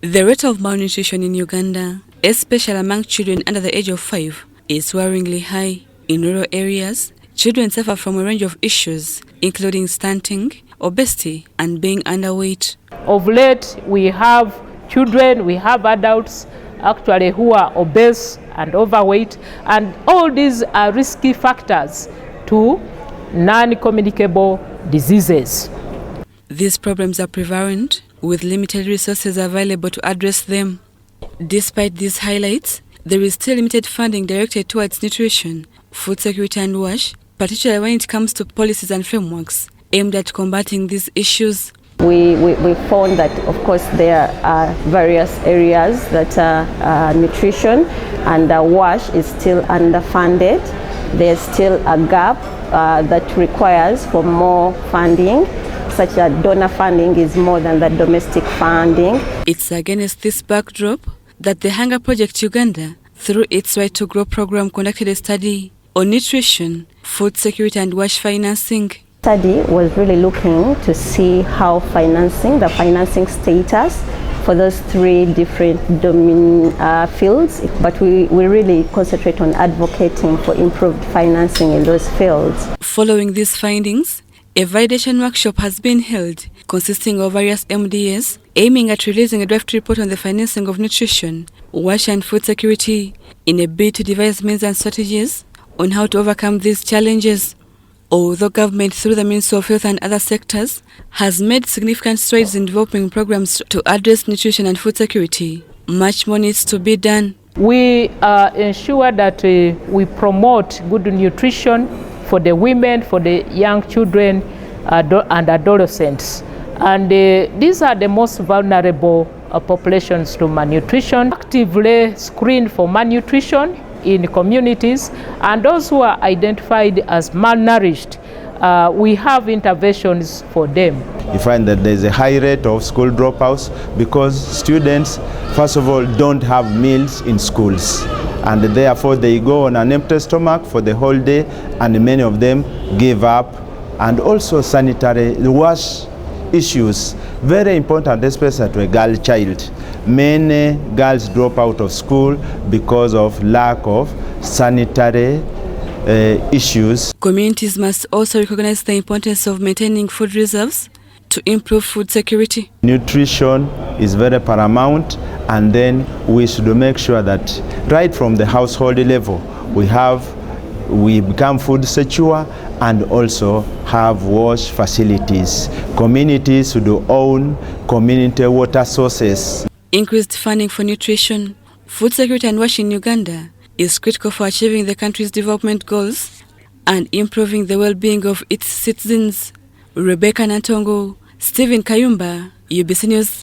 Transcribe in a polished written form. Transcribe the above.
The rate of malnutrition in Uganda, especially among children under the age of 5, is worryingly high. In rural areas, children suffer from a range of issues, including stunting, obesity, and being underweight. Of late, we have children, we have adults actually who are obese and overweight, and all these are risky factors to non-communicable diseases. These problems are prevalent, with limited resources available to address them. Despite these highlights, there is still limited funding directed towards nutrition, food security and WASH, particularly when it comes to policies and frameworks aimed at combating these issues. We found that, of course, there are various areas that nutrition and WASH is still underfunded. There's still a gap that requires for more funding, such that donor funding is more than the domestic funding. It's against this backdrop that the Hunger Project Uganda, through its Right to Grow program, conducted a study on nutrition, food security and WASH financing. The study was really looking to see how the financing status for those three different fields, but we really concentrate on advocating for improved financing in those fields. Following these findings, a validation workshop has been held, consisting of various MDAs, aiming at releasing a draft report on the financing of nutrition, WASH and food security, in a bid to devise means and strategies on how to overcome these challenges. Although government, through the Ministry of Health and other sectors, has made significant strides in developing programs to address nutrition and food security, much more needs to be done. We ensure that we promote good nutrition for the women, for the young children and adolescents. And these are the most vulnerable populations to malnutrition. Actively screen for malnutrition in communities, and those who are identified as malnourished, we have interventions for them. You find that there's a high rate of school dropouts because students, first of all, don't have meals in schools, and therefore they go on an empty stomach for the whole day, and many of them give up. And also sanitary WASH issues, very important, especially to a girl child. Many girls drop out of school because of lack of sanitary issues. Communities must also recognize the importance of maintaining food reserves to improve food security. Nutrition is very paramount, and then we should make sure that right from the household level we become food secure and also have WASH facilities. Communities should own community water sources. Increased funding for nutrition, food security and WASH in Uganda is critical for achieving the country's development goals and improving the well-being of its citizens. Rebecca Nantongo, Stephen Kayumba, UBC News.